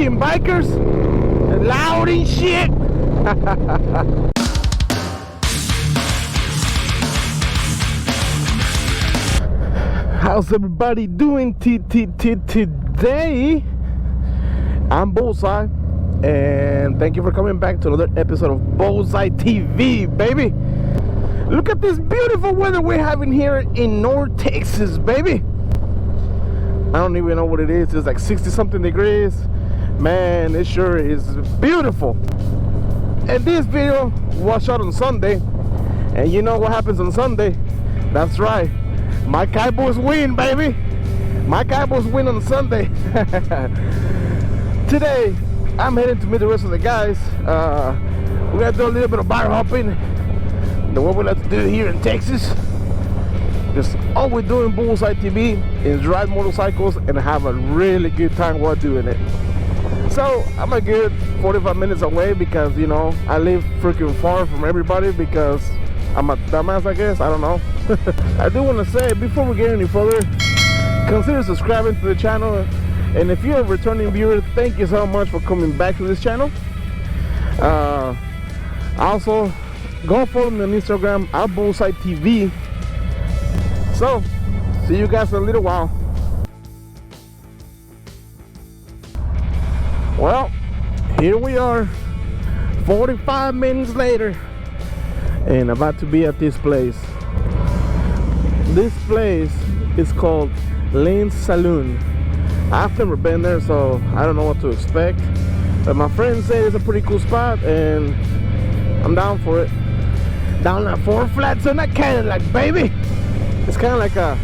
freaking bikers, loud and shit. How's everybody doing today? I'm Bullseye, and thank you for coming back to another episode of Bullseye TV, baby. Look at this beautiful weather we're having here in North Texas, baby. I don't even know what it is. It's like 60 something degrees. Man, it sure is beautiful. And this video was shot on Sunday, and you know what happens on Sunday? That's right, my Cowboys win, baby. My Cowboys win on Sunday. Today I'm heading to meet the rest of the guys. We're gonna do a little bit of bar hopping, the what we like to do here in Texas. Just all we do in Bullseye TV is ride motorcycles and have a really good time while doing it. So I'm a good 45 minutes away because, you know, I live freaking far from everybody because I'm a dumbass, I guess. I don't know. I do want to say, before we get any further, consider subscribing to the channel. And if you're a returning viewer, thank you so much for coming back to this channel. Also, go follow me on Instagram at Bullseye TV. So, see you guys in a little while. Well, here we are, 45 minutes later, and about to be at this place. This place is called Lynn's Saloon. I've never been there, so I don't know what to expect. But my friends say it's a pretty cool spot, and I'm down for it. Down at Four Flats on that Cadillac, baby. It's kind of like a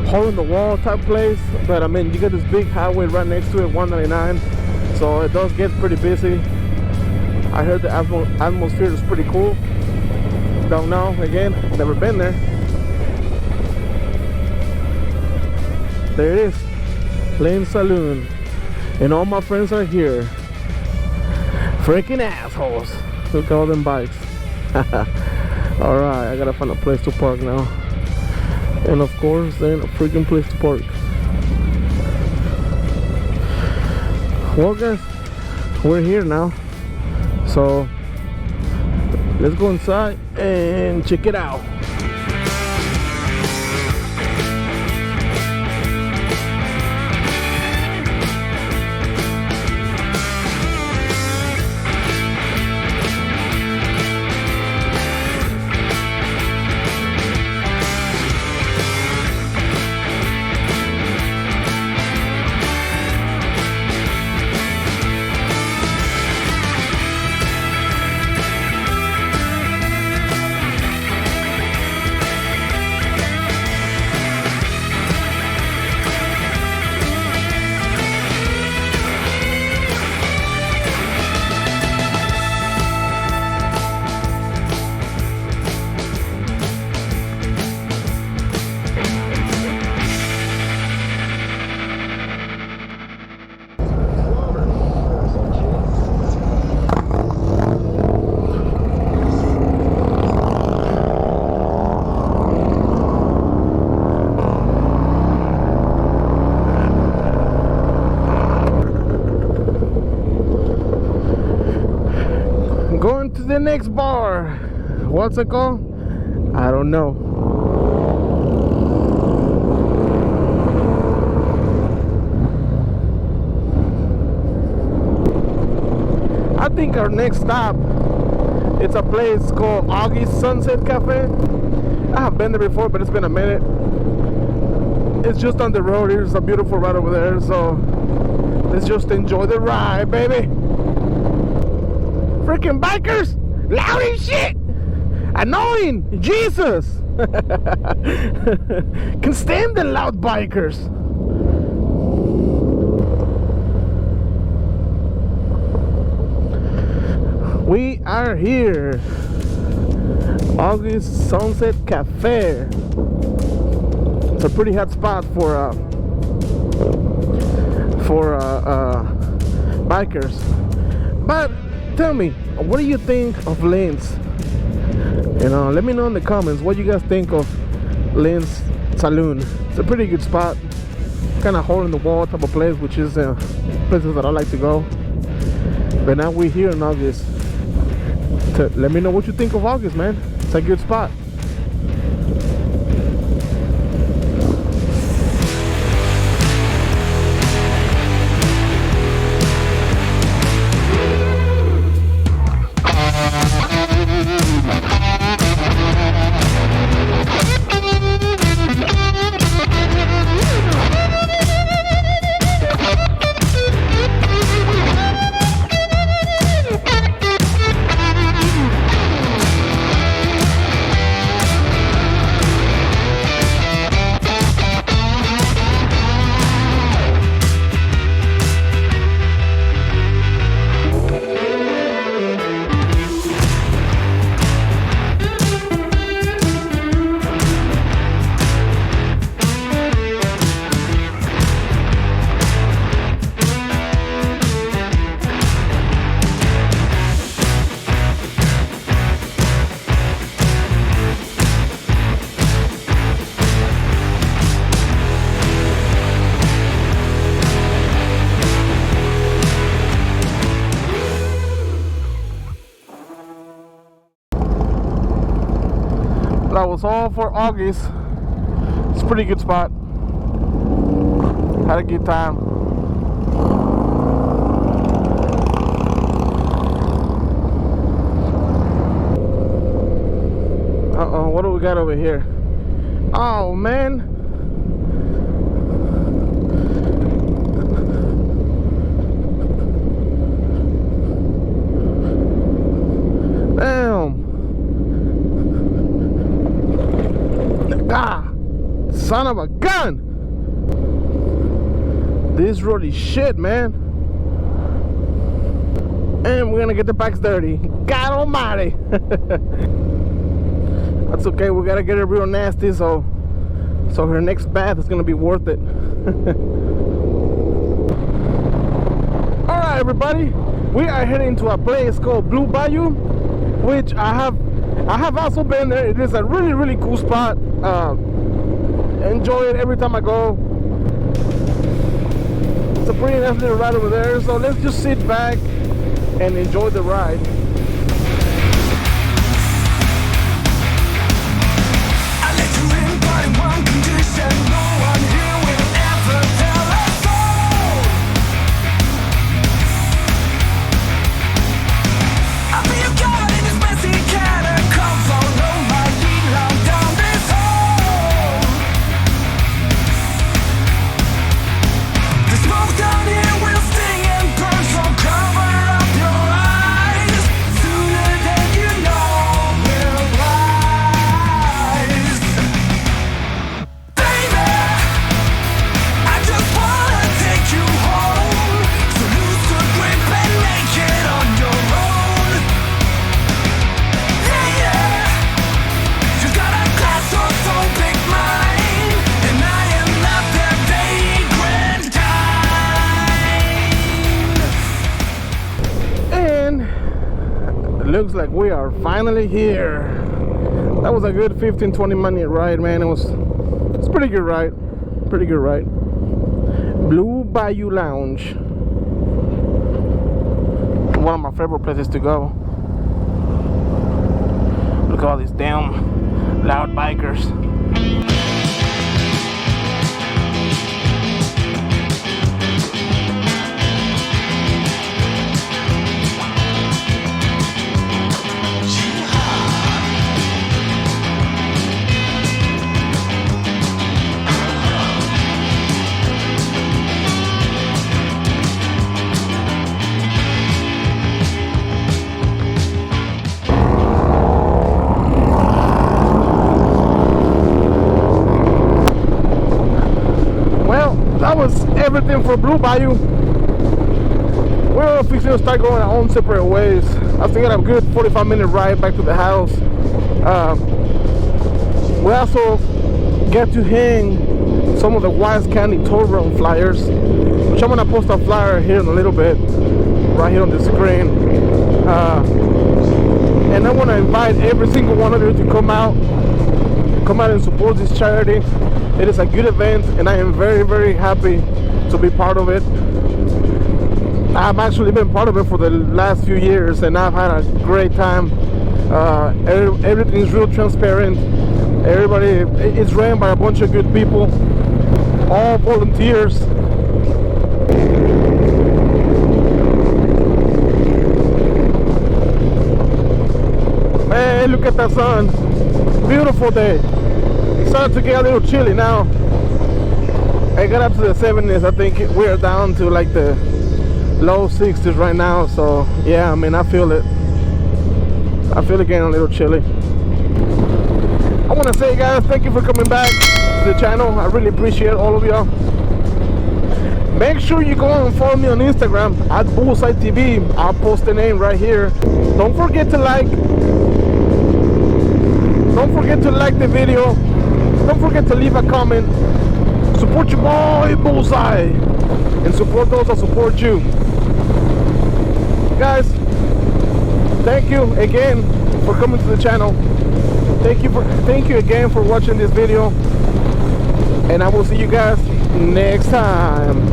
hole in the wall type place, but I mean, you got this big highway right next to it, 199, so it does get pretty busy. I heard the atmosphere is pretty cool. Don't know, again, never been there. There it is, Lynn's Saloon, and all my friends are here. Freaking assholes. Look at all them bikes. Alright, I gotta find a place to park now. And of course, there ain't a freaking place to park. Well guys, we're here now. So, let's go inside and check it out. Going to the next bar. What's it called? I don't know. I think our next stop, it's a place called August Sunset Cafe. I have been there before, but it's been a minute. It's just on the road. There's a beautiful ride over there, so let's just enjoy the ride, baby. Freaking bikers, loud as shit, annoying, Jesus. Can stand the loud bikers. We are here, August Sunset Cafe. It's a pretty hot spot for bikers. But tell me, what do you think of Lynn's? You know, let me know in the comments what you guys think of Lynn's Saloon. It's a pretty good spot. kind of hole in the wall type of place, which is places that I like to go. But now we're here in August. Let me know what you think of August, man. It's a good spot. That was all for August. It's a pretty good spot. Had a good time. Uh-oh, what do we got over here? Oh, man. Damn. Ah, son of a gun. This road is shit, man. And we're gonna get the bikes dirty. God almighty. That's okay, we gotta get it real nasty, so her next bath is gonna be worth it. Alright, everybody, we are heading to a place called Blue Bayou, which I have also been there. It is a really, really cool spot. Enjoy it every time I go. It's a pretty nice little ride over there, so let's just sit back and enjoy the ride. Looks like we are finally here. That was a good 15-20 minute ride, man. It's a pretty good ride. Pretty good ride. Blue Bayou Lounge. One of my favorite places to go. Look at all these damn loud bikers. That was everything for Blue Bayou. We're fixing to start going our own separate ways. I think I have a good 45-minute ride back to the house. We also get to hang some of the Wise County toll road flyers, which I'm gonna post a flyer here in a little bit, right here on the screen. And I want to invite every single one of you to come out come out and support this charity. It is a good event, and I am very, very happy to be part of it. I've actually been part of it for the last few years, and I've had a great time. Everything is real transparent. Everybody, it's ran by a bunch of good people, all volunteers. Man, look at that sun. Beautiful day. It's starting to get a little chilly now. I got up to the 70s. I think we're down to like the low 60s right now. So yeah, I mean, I feel it. I feel it getting a little chilly. I want to say, guys, thank you for coming back to the channel. I really appreciate all of y'all. Make sure you go and follow me on Instagram at Bullseye TV. I'll post the name right here. Don't forget to like. Don't forget to like the video. Don't forget to leave a comment. Support your boy Bullseye, and support those that support you. Guys, thank you again for coming to the channel. Thank you again for watching this video, and I will see you guys next time.